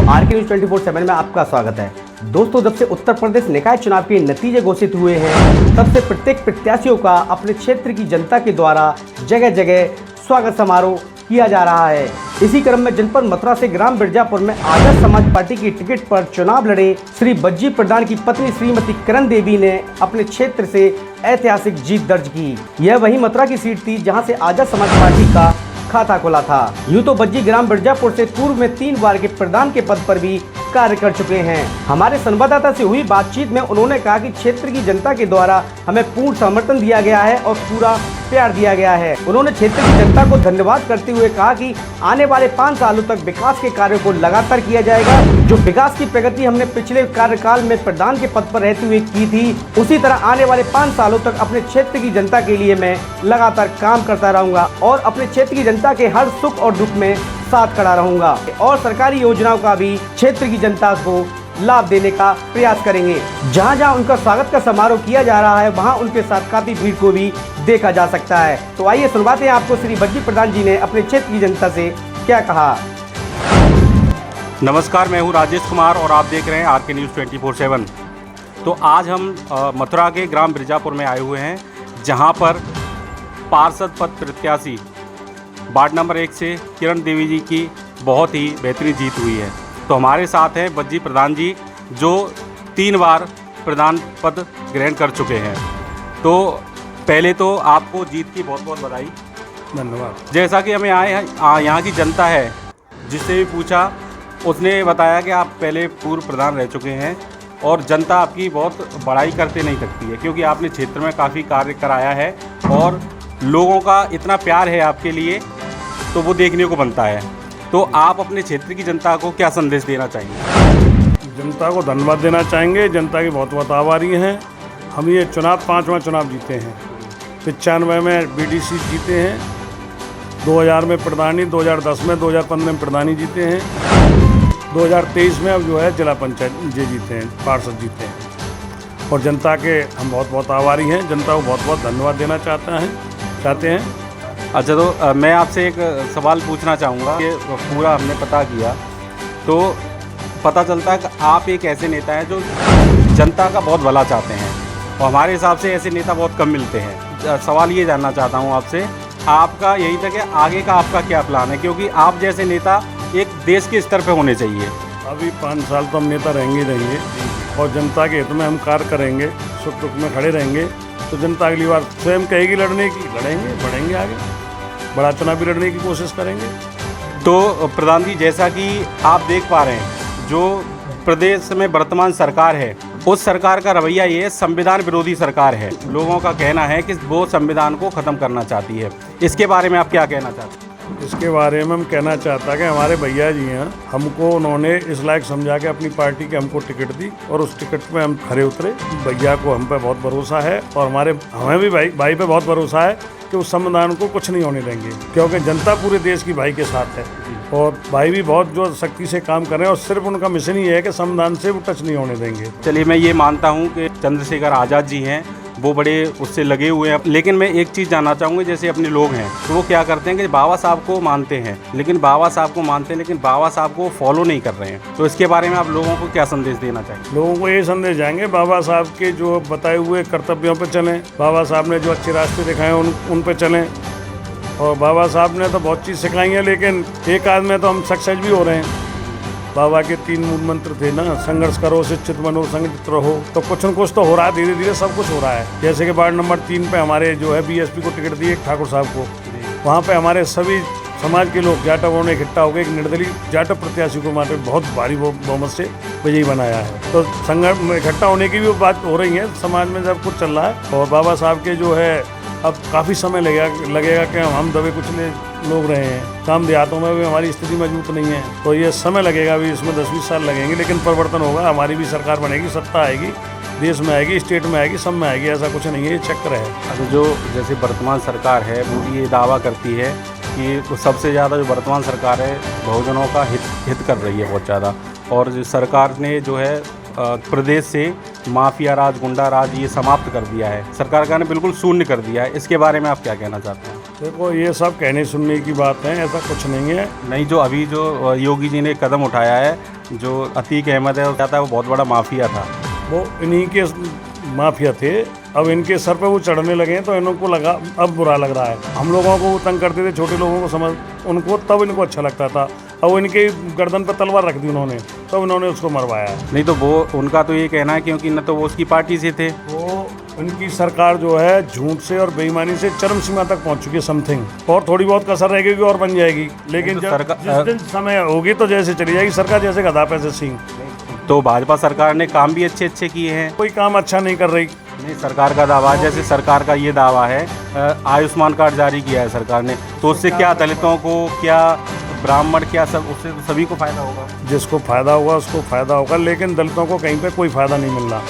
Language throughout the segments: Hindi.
आरके न्यूज़ 24/7 में आपका स्वागत है। दोस्तों, जब से उत्तर प्रदेश निकाय चुनाव के नतीजे घोषित हुए हैं, तब से प्रत्येक प्रत्याशियों का अपने क्षेत्र की जनता के द्वारा जगह जगह स्वागत समारोह किया जा रहा है। इसी क्रम में जनपद मथुरा से ग्राम बिरजापुर में आजाद समाज पार्टी की टिकट पर चुनाव लड़े श्री बज्जी प्रधान की पत्नी श्रीमती किरण देवी ने अपने क्षेत्र से ऐतिहासिक जीत दर्ज की। यह वही मथुरा की सीट थी जहां से आजाद समाज पार्टी का खाता खोला था। यूं तो बज्जी ग्राम बिरजापुर से पूर्व में 3 बार के प्रधान के पद पर भी कार्य कर चुके हैं। हमारे संवाददाता से हुई बातचीत में उन्होंने कहा कि क्षेत्र की जनता के द्वारा हमें पूर्ण समर्थन दिया गया है और पूरा प्यार दिया गया है। उन्होंने क्षेत्र की जनता को धन्यवाद करते हुए कहा कि आने वाले 5 सालों तक विकास के कार्यों को लगातार किया जाएगा। जो विकास की प्रगति हमने पिछले कार्यकाल में प्रधान के पद पर रहते हुए की थी, उसी तरह आने वाले 5 सालों तक अपने क्षेत्र की जनता के लिए मैं लगातार काम करता रहूंगा और अपने क्षेत्र की जनता के हर सुख और दुख में साथ खड़ा रहूंगा और सरकारी योजनाओं का भी क्षेत्र की जनता को लाभ देने का प्रयास करेंगे। जहां जहां उनका स्वागत का समारोह किया जा रहा है, वहां उनके साथ काफी भीड़ को भी देखा जा सकता है। तो आइए सुनवाते हैं आपको श्री बज्जी प्रधान जी ने अपने क्षेत्र की जनता से क्या कहा। नमस्कार, मैं हूं राजेश कुमार और आप देख रहे हैं आरके न्यूज़ 24/7। तो आज हम मथुरा के ग्राम बिरजापुर में आए हुए हैं, जहां पर पार्षद पद प्रत्याशी वार्ड नंबर 1 से किरण देवी जी की बहुत ही बेहतरीन जीत हुई है। तो हमारे साथ हैं बज्जी प्रधान जी, जो 3 बार प्रधान पद ग्रहण कर चुके हैं। तो पहले तो आपको जीत की बहुत बहुत बधाई। धन्यवाद। जैसा कि हमें आए हैं, यहाँ की जनता है, जिससे भी पूछा उसने बताया कि आप पहले पूर्व प्रधान रह चुके हैं और जनता आपकी बहुत बड़ाई करते नहीं सकती है, क्योंकि आपने क्षेत्र में काफ़ी कार्य कराया है और लोगों का इतना प्यार है आपके लिए, तो वो देखने को बनता है। तो आप अपने क्षेत्र की जनता को क्या संदेश देना चाहेंगे? जनता को धन्यवाद देना चाहेंगे। जनता की बहुत बहुत आभारी हैं। हम ये चुनाव 5वां चुनाव जीते हैं। 95 में बीडीसी जीते हैं, 2000 में प्रधानी, 2010 में, 2015 में प्रधानी जीते हैं, 2023 में अब जो है जिला पंचायत ये जीते हैं, पार्षद जीते हैं। और जनता के हम बहुत बहुत आभारी हैं। जनता को बहुत बहुत धन्यवाद देना चाहते हैं। अच्छा, तो मैं आपसे एक सवाल पूछना चाहूँगा कि पूरा हमने पता किया तो पता चलता है कि आप एक ऐसे नेता हैं जो जनता का बहुत भला चाहते हैं, और हमारे हिसाब से ऐसे नेता बहुत कम मिलते हैं। सवाल ये जानना चाहता हूँ आपसे, आपका यही था कि आगे का आपका क्या प्लान है, क्योंकि आप जैसे नेता एक देश के स्तर पर होने चाहिए। अभी 5 साल तो हम नेता रहेंगे और जनता के हित में हम कार्य करेंगे, सुख दुख में खड़े रहेंगे। तो जनता अगली बार स्वयं कहेगी लड़ने की, लड़ेंगे, बढ़ेंगे आगे, बड़ा चुनाव भी लड़ने की कोशिश करेंगे। तो प्रधान जी, जैसा कि आप देख पा रहे हैं, जो प्रदेश में वर्तमान सरकार है, उस सरकार का रवैया ये संविधान विरोधी सरकार है। लोगों का कहना है कि वो संविधान को ख़त्म करना चाहती है। इसके बारे में आप क्या कहना चाहते हैं? इसके बारे में हम कहना चाहता कि हमारे भैया जी हैं, हमको उन्होंने इस लायक समझा के अपनी पार्टी की हमको टिकट दी और उस टिकट में हम खरे उतरे। भैया को हम पे बहुत भरोसा है और हमें भी भाई पे बहुत भरोसा है कि उस संविधान को कुछ नहीं होने देंगे, क्योंकि जनता पूरे देश की भाई के साथ है और भाई भी बहुत जो सख्ती से काम कर रहे हैं और सिर्फ उनका मिशन ही है कि संविधान से वो टच नहीं होने देंगे। चलिए, मैं ये मानता हूँ कि चंद्रशेखर आज़ाद जी हैं, वो बड़े उससे लगे हुए हैं, लेकिन मैं एक चीज़ जानना चाहूँगा, जैसे अपने लोग हैं तो वो क्या करते हैं कि बाबा साहब को मानते हैं, लेकिन बाबा साहब को फॉलो नहीं कर रहे हैं। तो इसके बारे में आप लोगों को क्या संदेश देना चाहिए? लोगों को ये संदेश जाएंगे, बाबा साहब के जो बताए हुए कर्तव्यों पर चलें, बाबा साहब ने जो अच्छे रास्ते दिखाए उन पर चलें। और बाबा साहब ने तो बहुत चीज़ सिखाई है, लेकिन एक आध में तो हम सक्सेस भी हो रहे हैं। बाबा के 3 मूल मंत्र थे ना, संघर्ष करो, शिक्षित बनो, संगठित रहो। तो कुछ न कुछ तो हो रहा है, धीरे धीरे सब कुछ हो रहा है। जैसे कि वार्ड नंबर 3 पे हमारे जो है बीएसपी को टिकट दी ठाकुर साहब को, वहाँ पे हमारे सभी समाज के लोग जाटवों ने इकट्ठा होकर एक निर्दलीय जाटव प्रत्याशी को वहाँ पे बहुत भारी बहुमत से विजयी बनाया है। तो संघर्ष इकट्ठा होने की भी बात हो रही है, समाज में जब कुछ चल रहा है। और बाबा साहब के जो है अब काफ़ी समय लगेगा कि हम दबे कुचले लोग रहे हैं, काम देहातों में भी हमारी स्थिति मजबूत नहीं है, तो ये समय लगेगा, भी इसमें 10-20 साल लगेंगे, लेकिन परिवर्तन होगा। हमारी भी सरकार बनेगी, सत्ता आएगी, देश में आएगी, स्टेट में आएगी, सब में आएगी, ऐसा कुछ नहीं है, ये चक्कर है। अब जो जैसे वर्तमान सरकार है वो भी ये दावा करती है कि सबसे ज़्यादा जो वर्तमान सरकार है बहुजनों का हित कर रही है बहुत ज़्यादा, और जो सरकार ने जो है प्रदेश से माफिया राज, गुंडा राज ये समाप्त कर दिया है, सरकार का ने बिल्कुल शून्य कर दिया है। इसके बारे में आप क्या कहना चाहते हैं? देखो, ये सब कहने सुनने की बात है, ऐसा कुछ नहीं है। नहीं, जो अभी जो योगी जी ने कदम उठाया है, जो अतीक अहमद है वो कहता है वो बहुत बड़ा माफिया था, वो इन्हीं के माफिया थे, अब इनके सर पे वो चढ़ने लगे हैं तो इनको लगा अब बुरा लग रहा है। हम लोगों को वो तंग करते थे, छोटे लोगों को समझ उनको तब इनको अच्छा लगता था, अब इनके गर्दन पर तलवार रख दी उन्होंने, तब उन्होंने उसको मरवाया। नहीं तो वो उनका तो ये कहना है क्योंकि न तो वो उसकी पार्टी से थे, वो उनकी सरकार जो है झूठ से और बेईमानी से चरम सीमा तक पहुंच चुकी है समथिंग, और थोड़ी बहुत कसर रहेगी और बन जाएगी, लेकिन तो जिस दिन समय होगी तो जैसे चली जाएगी सरकार, जैसे गधा पैसे सिंह। तो भाजपा सरकार ने काम भी अच्छे अच्छे किए हैं, कोई काम अच्छा नहीं कर रही। नहीं, सरकार का दावा, जैसे सरकार का ये दावा है आयुष्मान कार्ड जारी किया है सरकार ने, तो उससे क्या दलितों को, क्या ब्राह्मण, क्या सब, उससे तो सभी को फायदा होगा। जिसको फायदा होगा उसको फायदा होगा, लेकिन दलितों को कहीं पे कोई फायदा नहीं मिल रहा।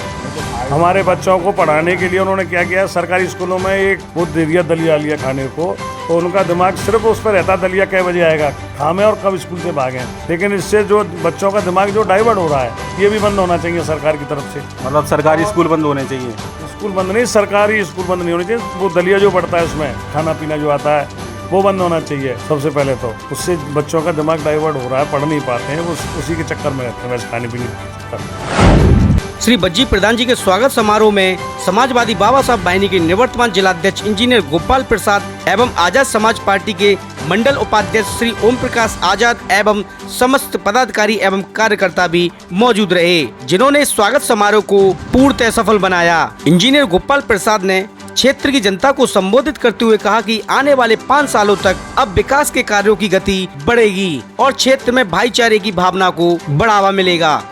हमारे बच्चों को पढ़ाने के लिए उन्होंने क्या किया, सरकारी स्कूलों में एक वो दे दिया दलिया लिया खाने को, तो उनका दिमाग सिर्फ उस पर रहता, दलिया कै बजे आएगा, खामे और कब स्कूल से भागें। लेकिन इससे जो बच्चों का दिमाग जो डाइवर्ट हो रहा है, ये भी बंद होना चाहिए सरकार की तरफ से। मतलब सरकारी स्कूल बंद होने चाहिए? स्कूल बंद नहीं, सरकारी स्कूल बंद नहीं होने चाहिए, वो दलिया जो बढ़ता है उसमें खाना पीना जो आता है वो बंद होना चाहिए सबसे पहले। तो उससे बच्चों का दिमाग डाइवर्ट हो रहा है, पढ़ नहीं पाते हैं, वो उसी के चक्कर में रहते हैं, वैसे खाने पीने के चक्कर। श्री बज्जी प्रधान जी के स्वागत समारोह में समाजवादी बाबा साहब वाहिनी के निवर्तमान जिलाध्यक्ष इंजीनियर गोपाल प्रसाद एवं आजाद समाज पार्टी के मंडल उपाध्यक्ष श्री ओम प्रकाश आजाद एवं समस्त पदाधिकारी एवं कार्यकर्ता भी मौजूद रहे, जिन्होंने स्वागत समारोह को पूर्णतः सफल बनाया। इंजीनियर गोपाल प्रसाद ने क्षेत्र की जनता को संबोधित करते हुए कहा कि आने वाले 5 सालों तक अब विकास के कार्यों की गति बढ़ेगी और क्षेत्र में भाईचारे की भावना को बढ़ावा मिलेगा।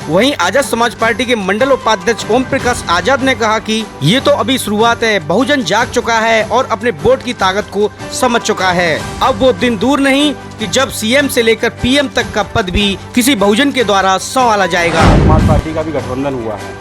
वहीं आजाद समाज पार्टी के मंडल उपाध्यक्ष ओम प्रकाश आजाद ने कहा कि ये तो अभी शुरुआत है, बहुजन जाग चुका है और अपने वोट की ताकत को समझ चुका है। अब वो दिन दूर नहीं कि जब सीएम से लेकर पीएम तक का पद भी किसी बहुजन के द्वारा संभाला जाएगा। समाज पार्टी का भी गठबंधन हुआ है,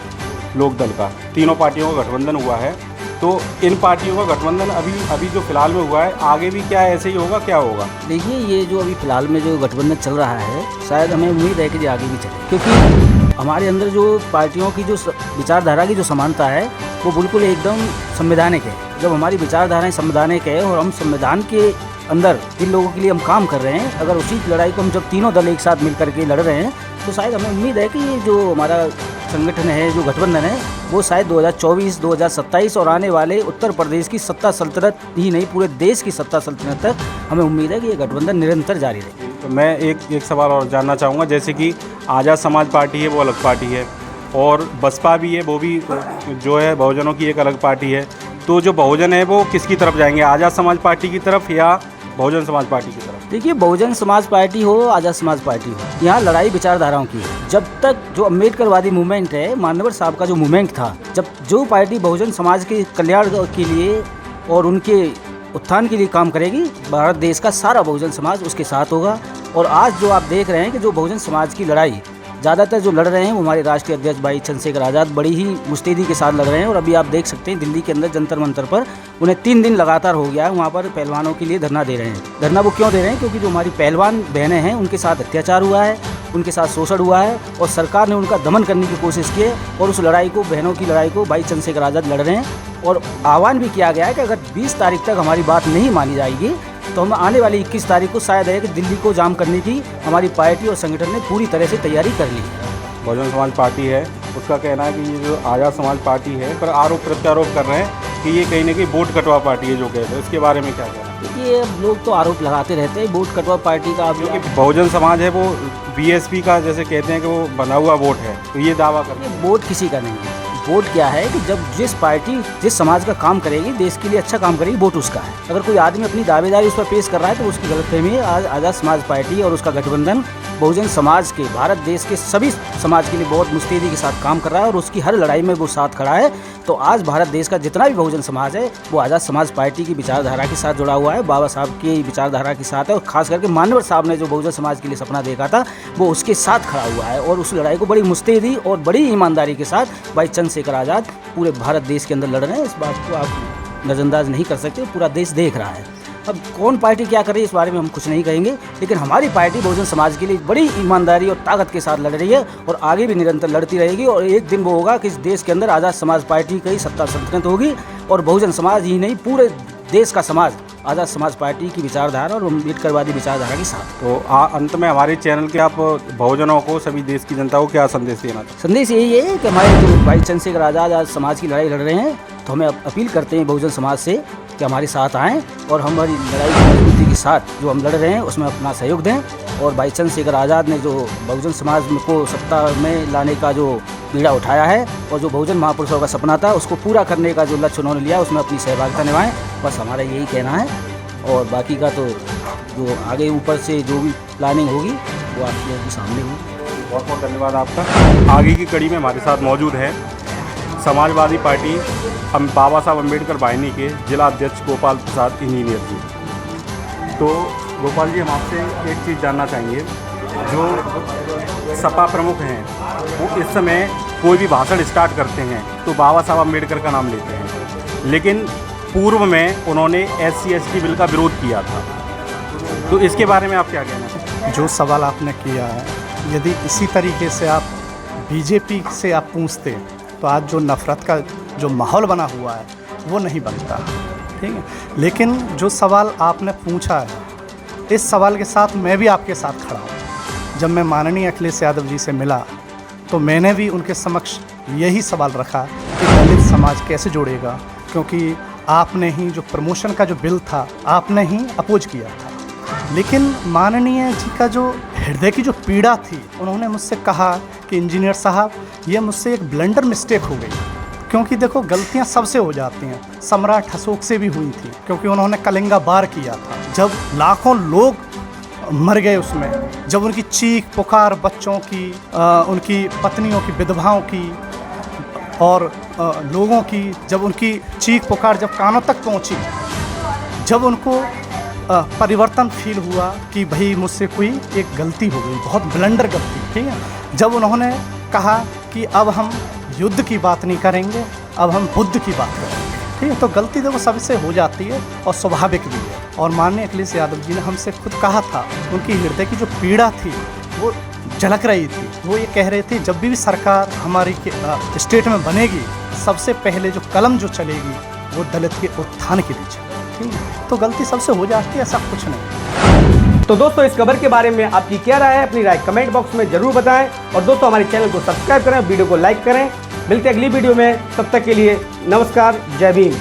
लोकदल का, तीनों पार्टियों का गठबंधन हुआ है, तो इन पार्टियों का गठबंधन अभी जो फिलहाल में हुआ है, आगे भी क्या ऐसे ही होगा, क्या होगा? देखिए, ये जो अभी फिलहाल में जो गठबंधन चल रहा है, शायद हमें उम्मीद है कि आगे भी चले, क्योंकि हमारे अंदर जो पार्टियों की जो विचारधारा की जो समानता है वो बिल्कुल एकदम संवैधानिक है। जब हमारी विचारधाराएं संवैधानिक है और हम संविधान के अंदर जिन लोगों के लिए हम काम कर रहे हैं, अगर उसी लड़ाई को हम जब तीनों दल एक साथ मिल करके लड़ रहे हैं, तो शायद हमें उम्मीद है कि ये जो हमारा संगठन है, जो गठबंधन है, वो शायद 2024, 2027 और आने वाले उत्तर प्रदेश की सत्ता सल्तनत ही नहीं, पूरे देश की सत्ता सल्तनत तक हमें उम्मीद है कि ये गठबंधन निरंतर जारी रहे। तो मैं एक सवाल और जानना चाहूँगा, जैसे कि आज़ाद समाज पार्टी है वो अलग पार्टी है और बसपा भी है, वो भी जो है बहुजनों की एक अलग पार्टी है, तो जो बहुजन है वो किसकी तरफ जाएंगे, आज़ाद समाज पार्टी की तरफ या बहुजन समाज पार्टी की तरफ? देखिए, बहुजन समाज पार्टी हो, आज़ाद समाज पार्टी हो, यहाँ लड़ाई विचारधाराओं की है। जब तक जो अम्बेडकरवादी मूवमेंट है, मानवर साहब का जो मूवमेंट था, जब जो पार्टी बहुजन समाज के कल्याण के लिए और उनके उत्थान के लिए काम करेगी, भारत देश का सारा बहुजन समाज उसके साथ होगा। और आज जो आप देख रहे हैं कि जो बहुजन समाज की लड़ाई ज़्यादातर जो लड़ रहे हैं वो हमारे राष्ट्रीय अध्यक्ष भाई चंद्रशेखर आज़ाद बड़ी ही मुस्तैदी के साथ लड़ रहे हैं। और अभी आप देख सकते हैं दिल्ली के अंदर जंतर मंतर पर उन्हें 3 दिन लगातार हो गया है, वहाँ पर पहलवानों के लिए धरना दे रहे हैं। धरना वो क्यों दे रहे हैं? क्योंकि जो हमारी पहलवान बहनें हैं उनके साथ अत्याचार हुआ है, उनके साथ शोषण हुआ है और सरकार ने उनका दमन करने की कोशिश की है। और उस लड़ाई को, बहनों की लड़ाई को भाई चंद्रशेखर आज़ाद लड़ रहे हैं। और आह्वान भी किया गया है कि अगर 20 तारीख तक हमारी बात नहीं मानी जाएगी तो हम आने वाली 21 तारीख को शायद है कि दिल्ली को जाम करने की हमारी पार्टी और संगठन ने पूरी तरह से तैयारी कर ली है। बहुजन समाज पार्टी है, उसका कहना है कि ये जो आज़ाद समाज पार्टी है पर आरोप प्रत्यारोप कर रहे हैं कि ये कहीं ना कहीं वोट कटवा पार्टी है जो कहते हैं, इसके बारे में क्या कहना है? देखिए लोग तो आरोप लगाते रहते हैं वोट कटवा पार्टी का। क्योंकि बहुजन समाज है वो बीएसपी का जैसे कहते हैं कि वो बना हुआ वोट है, तो ये दावा करते हैं। वोट किसी का नहीं है। वोट क्या है कि जब जिस पार्टी जिस समाज का काम करेगी, देश के लिए अच्छा काम करेगी, वोट उसका है। अगर कोई आदमी अपनी दावेदारी उस पर पेश कर रहा है तो उसकी गलतफहमी है। आज आज़ाद समाज पार्टी और उसका गठबंधन बहुजन समाज के, भारत देश के सभी समाज के लिए बहुत मुस्तैदी के साथ काम कर रहा है और उसकी हर लड़ाई में वो साथ खड़ा है। तो आज भारत देश का जितना भी बहुजन समाज है वो आज़ाद समाज पार्टी की विचारधारा के साथ जुड़ा हुआ है, बाबा साहब की विचारधारा के साथ है। और खास करके मान्यवर साहब ने जो बहुजन समाज के लिए सपना देखा था वो उसके साथ खड़ा हुआ है और उस लड़ाई को बड़ी मुस्तैदी और बड़ी ईमानदारी के साथ भाई चंद्रशेखर आज़ाद पूरे भारत देश के अंदर लड़ रहे हैं। इस बात को आप नज़रअंदाज नहीं कर सकते, पूरा देश देख रहा है। अब कौन पार्टी क्या कर रही है इस बारे में हम कुछ नहीं कहेंगे, लेकिन हमारी पार्टी बहुजन समाज के लिए बड़ी ईमानदारी और ताकत के साथ लड़ रही है और आगे भी निरंतर लड़ती रहेगी। और एक दिन वो होगा कि इस देश के अंदर आज़ाद समाज पार्टी की सत्ता सल्तनत होगी और बहुजन समाज ही नहीं पूरे देश का समाज आज़ाद समाज पार्टी की विचारधारा और अम्बेडकरवादी विचारधारा के साथ। तो अंत में हमारे चैनल के आप बहुजनों को, सभी देश की जनता को क्या संदेश देना चाहते हैं? संदेश यही है कि हमारे जो भाई चंद्रशेखर आज़ाद आज समाज की लड़ाई लड़ रहे हैं, तो हमें अपील करते हैं बहुजन समाज से कि हमारे साथ आएँ और हमारी लड़ाई की मजबूती के साथ जो हम लड़ रहे हैं उसमें अपना सहयोग दें। और भाई चंद्रशेखर आज़ाद ने जो बहुजन समाज को सत्ता में लाने का जो बीड़ा उठाया है और जो बहुजन महापुरुषों का सपना था उसको पूरा करने का जो लक्ष्य उन्होंने लिया उसमें अपनी सहभागिता निभाएं। बस हमारा यही कहना है और बाकी का तो जो आगे ऊपर से जो भी प्लानिंग होगी वो आप लोगों के सामने होगी। बहुत बहुत धन्यवाद आपका। आगे की कड़ी में हमारे साथ मौजूद है समाजवादी पार्टी हम बाबा साहब अम्बेडकर वाहिनी के जिला अध्यक्ष गोपाल प्रसाद इंजीनियर जी। तो गोपाल जी, हम आपसे एक चीज़ जानना चाहेंगे, जो सपा प्रमुख हैं वो इस समय कोई भी भाषण स्टार्ट करते हैं तो बाबा साहब अम्बेडकर का नाम लेते हैं, लेकिन पूर्व में उन्होंने SC/ST बिल का विरोध किया था, तो इसके बारे में आप क्या कहना चाहते हैं? जो सवाल आपने किया है, यदि इसी तरीके से आप बीजेपी से आप पूछते तो आज जो नफ़रत का जो माहौल बना हुआ है वो नहीं बनता, ठीक है। लेकिन जो सवाल आपने पूछा है, इस सवाल के साथ मैं भी आपके साथ खड़ा हूँ। जब मैं माननीय अखिलेश यादव जी से मिला तो मैंने भी उनके समक्ष यही सवाल रखा कि दलित समाज कैसे जुड़ेगा, क्योंकि आपने ही जो प्रमोशन का जो बिल था आपने ही अपोज किया था। लेकिन माननीय जी का जो हृदय की जो पीड़ा थी, उन्होंने मुझसे कहा कि इंजीनियर साहब ये मुझसे एक ब्लंडर मिस्टेक हो गई, क्योंकि देखो गलतियां सबसे हो जाती हैं। सम्राट अशोक से भी हुई थी, क्योंकि उन्होंने कलिंगा बार किया था, जब लाखों लोग मर गए उसमें, जब उनकी चीख पुकार बच्चों की, उनकी पत्नियों की, विधवाओं की और लोगों की, जब उनकी चीख पुकार जब कानों तक पहुंची, जब उनको परिवर्तन फील हुआ कि भाई मुझसे कोई एक गलती हो गई, बहुत ब्लंडर गलती, ठीक है। जब उन्होंने कहा कि अब हम युद्ध की बात नहीं करेंगे, अब हम बुद्ध की बात करेंगे, ठीक है, तो गलती तो वो सबसे हो जाती है और स्वाभाविक भी है। और माननीय अखिलेश यादव जी ने हमसे खुद कहा था, उनकी हृदय की जो पीड़ा थी वो झलक रही थी। वो ये कह रहे थे जब भी सरकार हमारी स्टेट में बनेगी, सबसे पहले जो कलम जो चलेगी वो दलित के उत्थान के लिए चलेगी, ठीक है। तो गलती सबसे हो जाती है, ऐसा कुछ नहीं। तो दोस्तों इस खबर के बारे में आपकी क्या राय है, अपनी राय कमेंट बॉक्स में जरूर बताएं और दोस्तों हमारे चैनल को सब्सक्राइब करें, वीडियो को लाइक करें। मिलते हैं अगली वीडियो में, तब तक के लिए नमस्कार, जय भीम।